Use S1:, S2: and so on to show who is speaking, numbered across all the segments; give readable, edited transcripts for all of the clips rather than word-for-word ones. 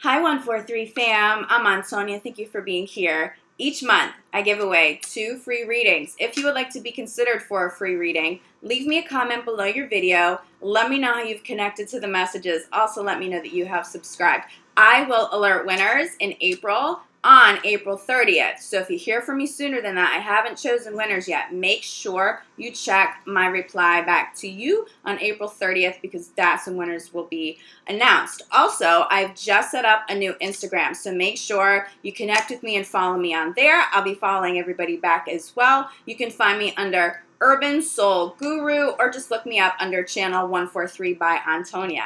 S1: Hi 143 fam, I'm Antonia. Thank you for being here. Each month, I give away 2 free readings. If you would like to be considered for a free reading, leave me a comment below your video. Let me know how you've connected to the messages. Also, let me know that you have subscribed. I will alert winners in April on April 30th. So if you hear from me sooner than that, I haven't chosen winners yet. Make sure you check my reply back to you on April 30th because that's when winners will be announced. Also, I've just set up a new Instagram, so make sure you connect with me and follow me on there. I'll be following everybody back as well. You can find me under Urban Soul Guru or just look me up under channel 143 by Antonia.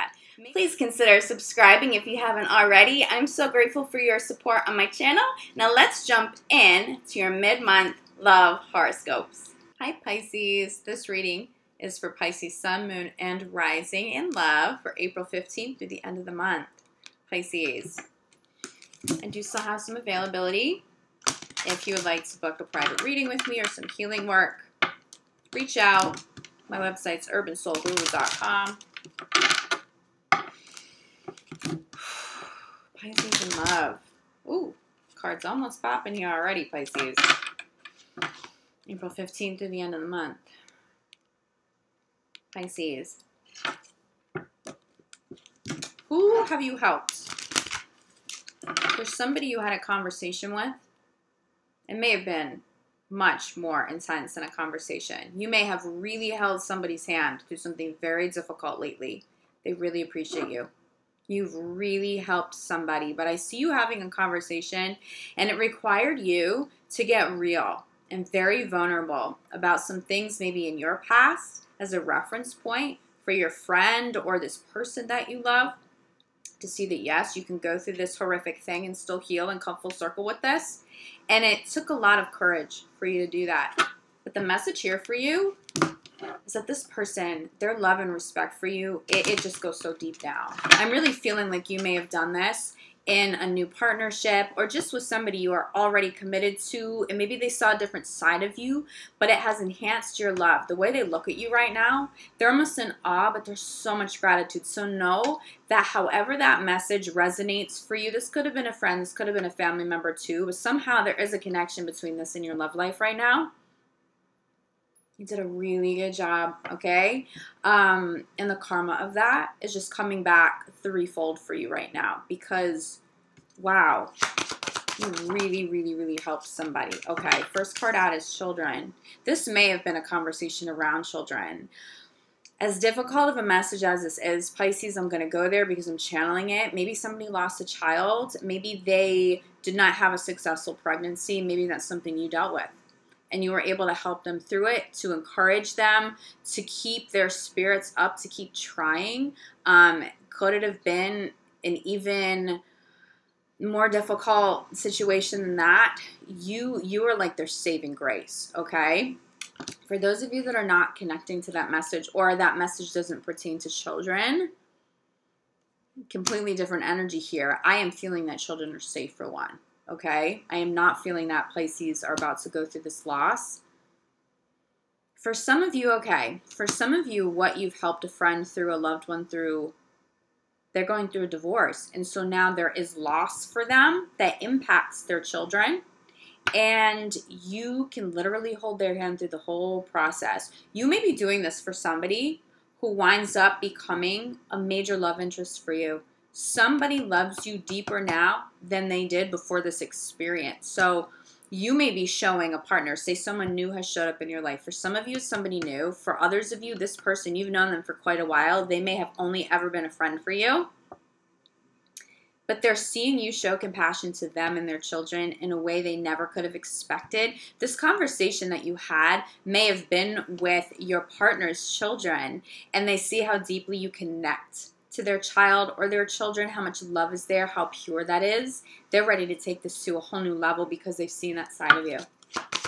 S1: Please consider subscribing if you haven't already. I'm so grateful for your support on my channel. Now let's jump in to your mid-month love horoscopes. Hi Pisces, this reading is for Pisces Sun, Moon, and Rising in love for April 15th through the end of the month. Pisces, I do still have some availability. If you would like to book a private reading with me or some healing work, reach out. My website's UrbanSoulGuruCo. Pisces in love. Ooh, cards almost popping here already, Pisces. April 15th through the end of the month. Pisces. Who have you helped? There's somebody you had a conversation with. It may have been much more intense than a conversation. You may have really held somebody's hand through something very difficult lately. They really appreciate you. You've really helped somebody, but I see you having a conversation and it required you to get real and very vulnerable about some things maybe in your past as a reference point for your friend or this person that you love to see that yes, you can go through this horrific thing and still heal and come full circle with this. And it took a lot of courage for you to do that. But the message here for you is that this person, their love and respect for you, it just goes so deep now. I'm really feeling like you may have done this in a new partnership or just with somebody you are already committed to, and maybe they saw a different side of you, but it has enhanced your love. The way they look at you right now, they're almost in awe, but there's so much gratitude. So know that however that message resonates for you, this could have been a friend, this could have been a family member too, but somehow there is a connection between this and your love life right now. You did a really good job, okay? And the karma of that is just coming back threefold for you right now because, wow, you really, really, really helped somebody. Okay, first card out is children. This may have been a conversation around children. As difficult of a message as this is, Pisces, I'm going to go there because I'm channeling it. Maybe somebody lost a child. Maybe they did not have a successful pregnancy. Maybe that's something you dealt with. And you were able to help them through it, to encourage them, to keep their spirits up, to keep trying. Could it have been an even more difficult situation than that? You are like their saving grace, okay? For those of you that are not connecting to that message or that message doesn't pertain to children, completely different energy here. I am feeling that children are safe for one. Okay, I am not feeling that Pisces are about to go through this loss. For some of you, okay, for some of you, what you've helped a friend through, a loved one through, they're going through a divorce. And so now there is loss for them that impacts their children. And you can literally hold their hand through the whole process. You may be doing this for somebody who winds up becoming a major love interest for you. Somebody loves you deeper now than they did before this experience. So you may be showing a partner. Say someone new has showed up in your life. For some of you, it's somebody new. For others of you, this person, you've known them for quite a while. They may have only ever been a friend for you. But they're seeing you show compassion to them and their children in a way they never could have expected. This conversation that you had may have been with your partner's children, and they see how deeply you connect to their child or their children, how much love is there, how pure that is. They're ready to take this to a whole new level because they've seen that side of you.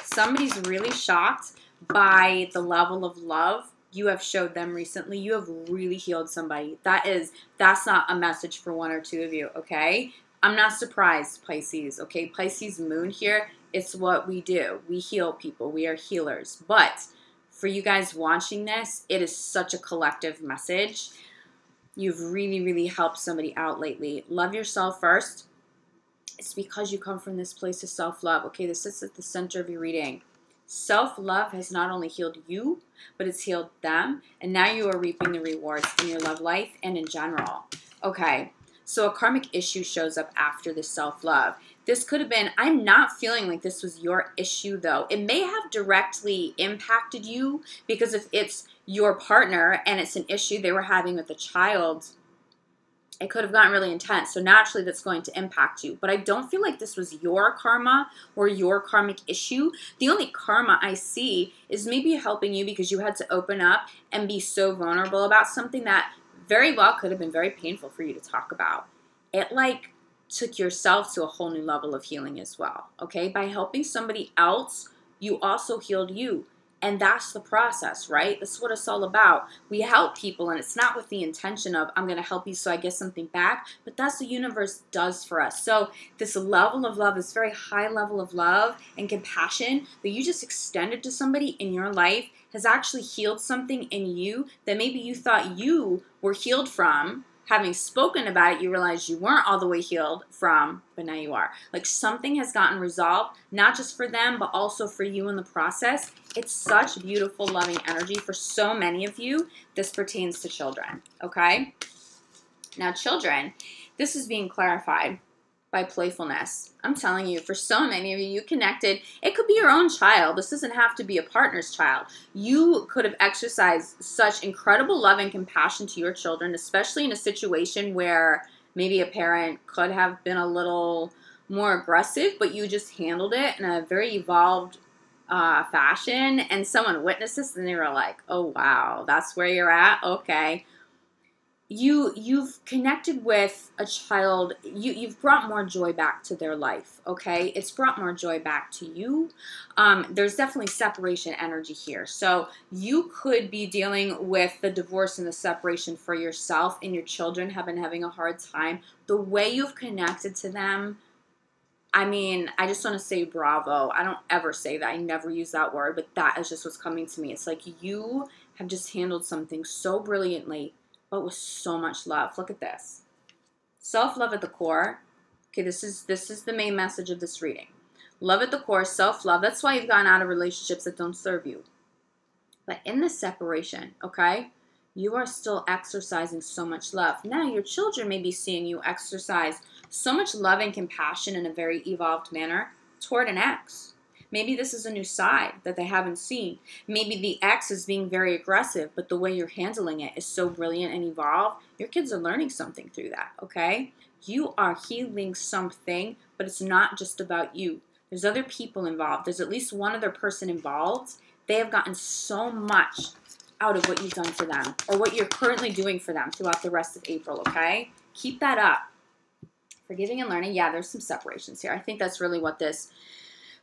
S1: Somebody's really shocked by the level of love you have showed them recently. You have really healed somebody. That's not a message for one or two of you, okay? I'm not surprised, Pisces, okay? Pisces moon here, it's what we do. We heal people. We are healers. But for you guys watching this, it is such a collective message. You've really, really helped somebody out lately. Love yourself first. It's because you come from this place of self-love. Okay, this sits at the center of your reading. Self-love has not only healed you, but it's healed them. And now you are reaping the rewards in your love life and in general. Okay, so a karmic issue shows up after the self-love. This could have been, I'm not feeling like this was your issue though. It may have directly impacted you because if it's your partner and it's an issue they were having with a child, it could have gotten really intense. So naturally that's going to impact you. But I don't feel like this was your karma or your karmic issue. The only karma I see is maybe helping you because you had to open up and be so vulnerable about something that very well could have been very painful for you to talk about. It like took yourself to a whole new level of healing as well. Okay, by helping somebody else, you also healed you. And that's the process, right? That's what it's all about. We help people, and it's not with the intention of, I'm going to help you so I get something back, but that's what the universe does for us. So this level of love, this very high level of love and compassion that you just extended to somebody in your life has actually healed something in you that maybe you thought you were healed from. Having spoken about it, you realize you weren't all the way healed from, but now you are. Like something has gotten resolved, not just for them, but also for you in the process. It's such beautiful, loving energy for so many of you. This pertains to children, okay? Now, children, this is being clarified by playfulness. I'm telling you, for so many of you, you connected. It could be your own child. This doesn't have to be a partner's child. You could have exercised such incredible love and compassion to your children, especially in a situation where maybe a parent could have been a little more aggressive, but you just handled it in a very evolved fashion, and someone witnessed this and they were like, oh wow, that's where you're at? Okay. You've connected with a child, you've brought more joy back to their life, okay? It's brought more joy back to you. There's definitely separation energy here. So you could be dealing with the divorce and the separation for yourself, and your children have been having a hard time. The way you've connected to them, I mean, I just want to say bravo. I don't ever say that. I never use that word, but that is just what's coming to me. It's like you have just handled something so brilliantly, but with so much love. Look at this. Self-love at the core. Okay, this is the main message of this reading. Love at the core, self-love. That's why you've gotten out of relationships that don't serve you. But in this separation, okay, you are still exercising so much love. Now, your children may be seeing you exercise so much love and compassion in a very evolved manner toward an ex. Maybe this is a new side that they haven't seen. Maybe the ex is being very aggressive, but the way you're handling it is so brilliant and evolved. Your kids are learning something through that, okay? You are healing something, but it's not just about you. There's other people involved. There's at least one other person involved. They have gotten so much out of what you've done for them or what you're currently doing for them throughout the rest of April, okay? Keep that up. Forgiving and learning, yeah, there's some separations here. I think that's really what this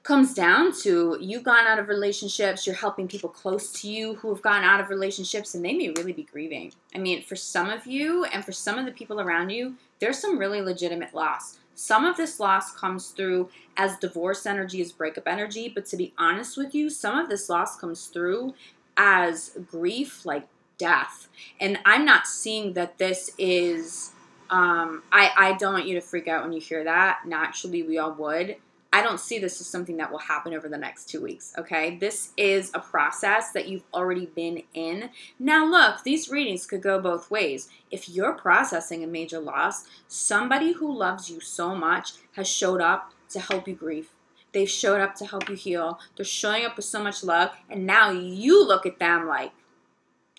S1: comes down to. You've gone out of relationships. You're helping people close to you who have gone out of relationships, and they may really be grieving. I mean, for some of you and for some of the people around you, there's some really legitimate loss. Some of this loss comes through as divorce energy, as breakup energy, but to be honest with you, some of this loss comes through as grief, like death. And I'm not seeing that this is, I don't want you to freak out when you hear that. Naturally, we all would. I don't see this as something that will happen over the next 2 weeks, okay? This is a process that you've already been in. Now, look, these readings could go both ways. If you're processing a major loss, somebody who loves you so much has showed up to help you grieve. They've showed up to help you heal. They're showing up with so much love, and now you look at them like,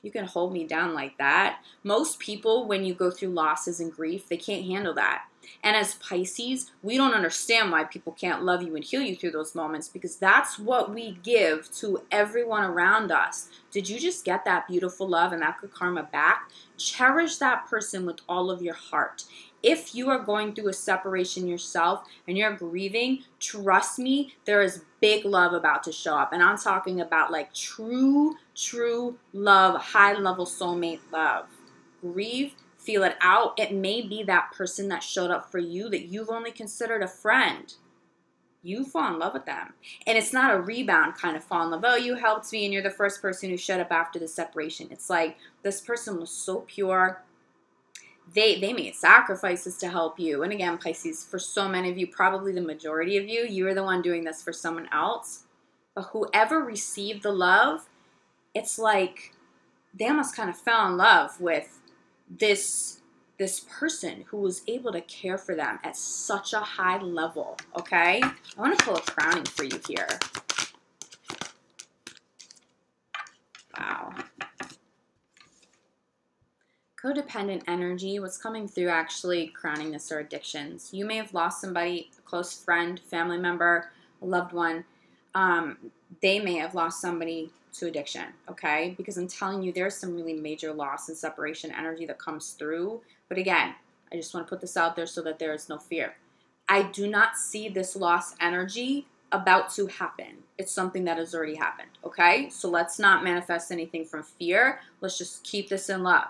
S1: you can hold me down like that. Most people, when you go through losses and grief, they can't handle that. And as Pisces, we don't understand why people can't love you and heal you through those moments, because that's what we give to everyone around us. Did you just get that beautiful love and that good karma back? Cherish that person with all of your heart. If you are going through a separation yourself and you're grieving, trust me, there is big love about to show up. And I'm talking about like true love, high level soulmate love. Grieve, feel it out. It may be that person that showed up for you that you've only considered a friend. You fall in love with them. And it's not a rebound kind of fall in love. Oh, you helped me and you're the first person who showed up after the separation. It's like this person was so pure. They made sacrifices to help you. And again, Pisces, for so many of you, probably the majority of you, you are the one doing this for someone else. But whoever received the love, it's like they almost kind of fell in love with this person who was able to care for them at such a high level, okay? I want to pull a crowning for you here. Wow. Codependent energy, what's coming through actually crowning this are addictions. You may have lost somebody, a close friend, family member, a loved one. They may have lost somebody to addiction, okay? Because I'm telling you, there's some really major loss and separation energy that comes through. But again, I just want to put this out there so that there is no fear. I do not see this lost energy about to happen. It's something that has already happened, okay? So let's not manifest anything from fear. Let's just keep this in love.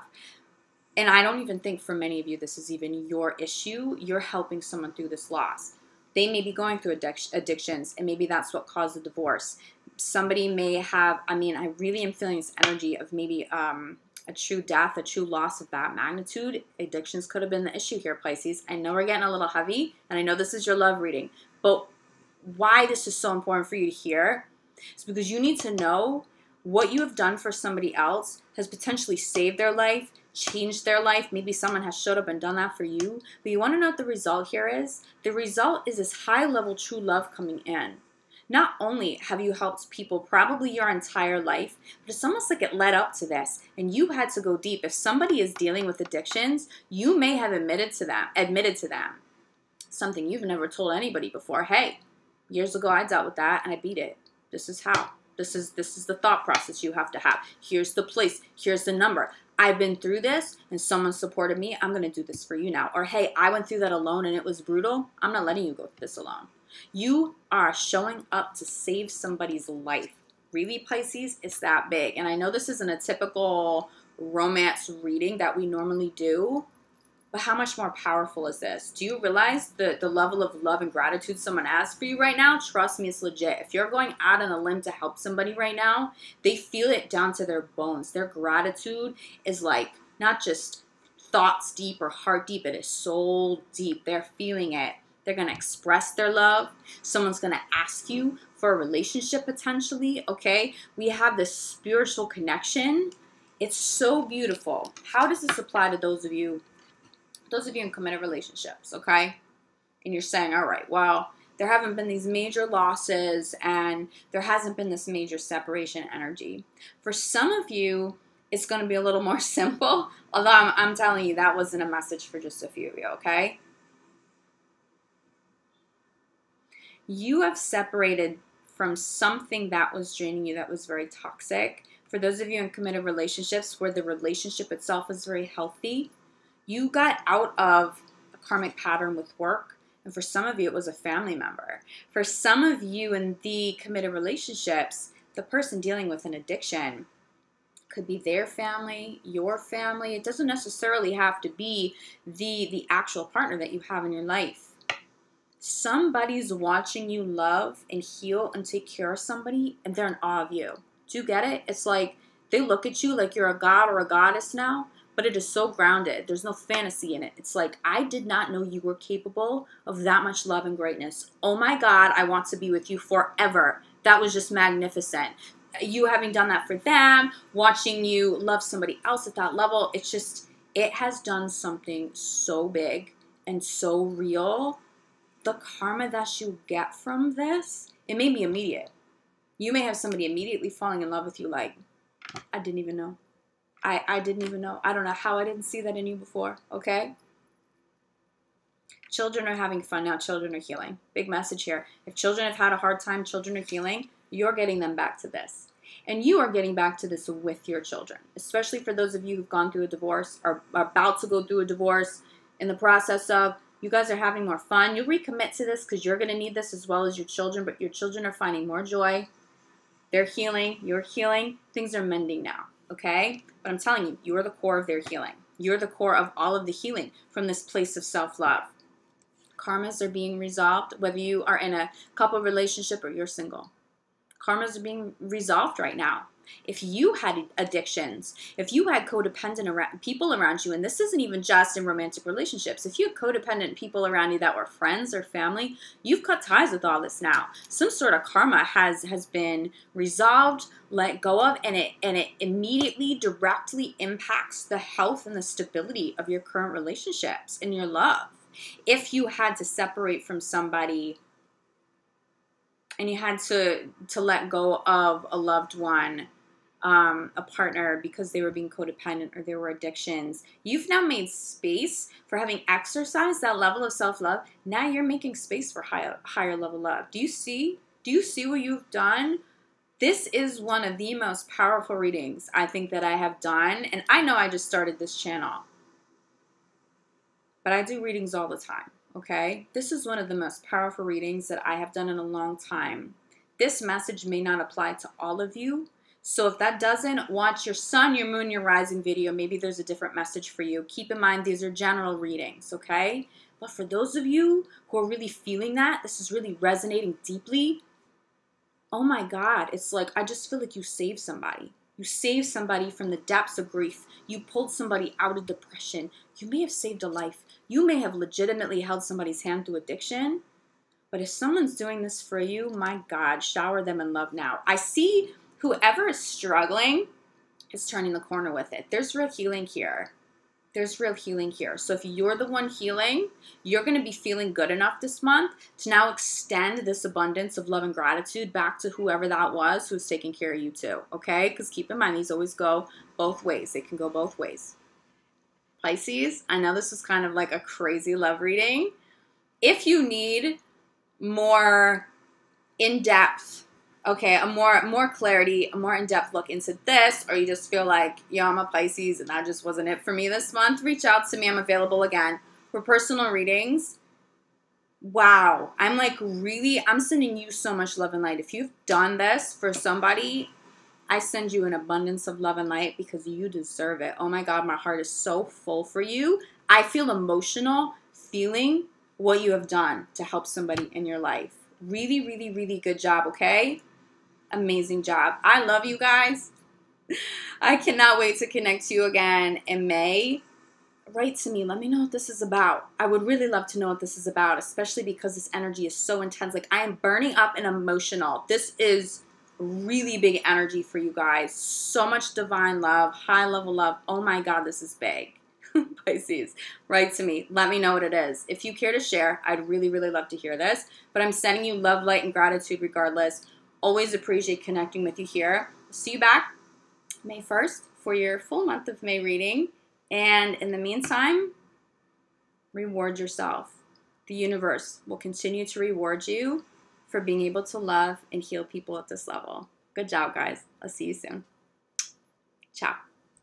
S1: And I don't even think for many of you this is even your issue. You're helping someone through this loss. They may be going through addictions, and maybe that's what caused the divorce. Somebody may have, I really am feeling this energy of maybe a true death, a true loss of that magnitude. Addictions could have been the issue here, Pisces. I know we're getting a little heavy, and I know this is your love reading, but why this is so important for you to hear is because you need to know what you have done for somebody else has potentially saved their life, changed their life. Maybe someone has showed up and done that for you. But you want to know what the result here is? The result is this high-level true love coming in. Not only have you helped people probably your entire life, but it's almost like it led up to this, and you had to go deep. If somebody is dealing with addictions, you may have admitted to them something you've never told anybody before. Hey, years ago I dealt with that and I beat it. This is how. This is the thought process you have to have. Here's the place. Here's the number. I've been through this and someone supported me. I'm going to do this for you now. Or, hey, I went through that alone and it was brutal. I'm not letting you go through this alone. You are showing up to save somebody's life. Really, Pisces, it's that big. And I know this isn't a typical romance reading that we normally do, but how much more powerful is this? Do you realize the level of love and gratitude someone has for you right now? Trust me, it's legit. If you're going out on a limb to help somebody right now, they feel it down to their bones. Their gratitude is like not just thoughts deep or heart deep. It is soul deep. They're feeling it. They're going to express their love. Someone's going to ask you for a relationship potentially, okay? We have this spiritual connection. It's so beautiful. How does this apply to those of you in committed relationships, okay? And you're saying, all right, well, there haven't been these major losses and there hasn't been this major separation energy. For some of you, it's going to be a little more simple, although I'm telling you that wasn't a message for just a few of you, okay? You have separated from something that was draining you, that was very toxic. For those of you in committed relationships where the relationship itself is very healthy, you got out of a karmic pattern with work, and for some of you, it was a family member. For some of you in the committed relationships, the person dealing with an addiction could be their family, your family. It doesn't necessarily have to be the actual partner that you have in your life. Somebody's watching you love and heal and take care of somebody, and they're in awe of you. Do you get it? It's like they look at you like you're a god or a goddess now, but it is so grounded. There's no fantasy in it. It's like, I did not know you were capable of that much love and greatness. Oh my God, I want to be with you forever. That was just magnificent. You having done that for them, watching you love somebody else at that level, it's just, it has done something so big and so real. The karma that you get from this, it may be immediate. You may have somebody immediately falling in love with you like, I didn't even know. I didn't even know. I don't know how I didn't see that in you before, okay? Children are having fun now. Children are healing. Big message here. If children have had a hard time, children are healing, you're getting them back to this. And you are getting back to this with your children, especially for those of you who've gone through a divorce or are about to go through a divorce, in the process of, you guys are having more fun. You'll recommit to this because you're going to need this as well as your children, but your children are finding more joy. They're healing. You're healing. Things are mending now. Okay? But I'm telling you, you are the core of their healing. You're the core of all of the healing from this place of self-love. Karmas are being resolved, whether you are in a couple relationship or you're single. Karmas are being resolved right now. If you had addictions, if you had codependent people around you, and this isn't even just in romantic relationships, if you had codependent people around you that were friends or family, you've cut ties with all this now. Some sort of karma has been resolved, let go of, and it immediately directly impacts the health and the stability of your current relationships and your love. If you had to separate from somebody and you had to let go of a loved one, a partner, because they were being codependent or there were addictions, you've now made space for having exercised that level of self-love. Now you're making space for higher level love. Do you see what you've done? This is one of the most powerful readings I think that I have done. And I know I just started this channel, but I do readings all the time. Okay, this is one of the most powerful readings that I have done in a long time. This message may not apply to all of you. So if that doesn't, watch your sun, your moon, your rising video. Maybe there's a different message for you. Keep in mind, these are general readings, okay? But for those of you who are really feeling that, this is really resonating deeply. Oh my God, it's like, I just feel like you saved somebody. You saved somebody from the depths of grief. You pulled somebody out of depression. You may have saved a life. You may have legitimately held somebody's hand through addiction. But if someone's doing this for you, my God, shower them in love now. I see whoever is struggling is turning the corner with it. There's real healing here. There's real healing here. So if you're the one healing, you're going to be feeling good enough this month to now extend this abundance of love and gratitude back to whoever that was who's taking care of you too, okay? Because keep in mind, these always go both ways. They can go both ways. Pisces, I know this is kind of like a crazy love reading. If you need more in-depth, okay, a more clarity, a more in-depth look into this, or you just feel like, yo, I'm a Pisces and that just wasn't it for me this month, reach out to me. I'm available again for personal readings. Wow, I'm sending you so much love and light. If you've done this for somebody, I send you an abundance of love and light because you deserve it. Oh my God, my heart is so full for you. I feel emotional feeling what you have done to help somebody in your life. Really, really, really good job, okay? Amazing job. I love you guys. I cannot wait to connect to you again in May. Write to me. Let me know what this is about. I would really love to know what this is about, especially because this energy is so intense. Like, I am burning up and emotional. This is really big energy for you guys. So much divine love, high level love. Oh my God, this is big. Pisces, write to me. Let me know what it is. If you care to share, I'd really, really love to hear this. But I'm sending you love, light, and gratitude regardless. Always appreciate connecting with you here. See you back May 1st for your full month of May reading. And in the meantime, reward yourself. The universe will continue to reward you for being able to love and heal people at this level. Good job, guys. I'll see you soon. Ciao.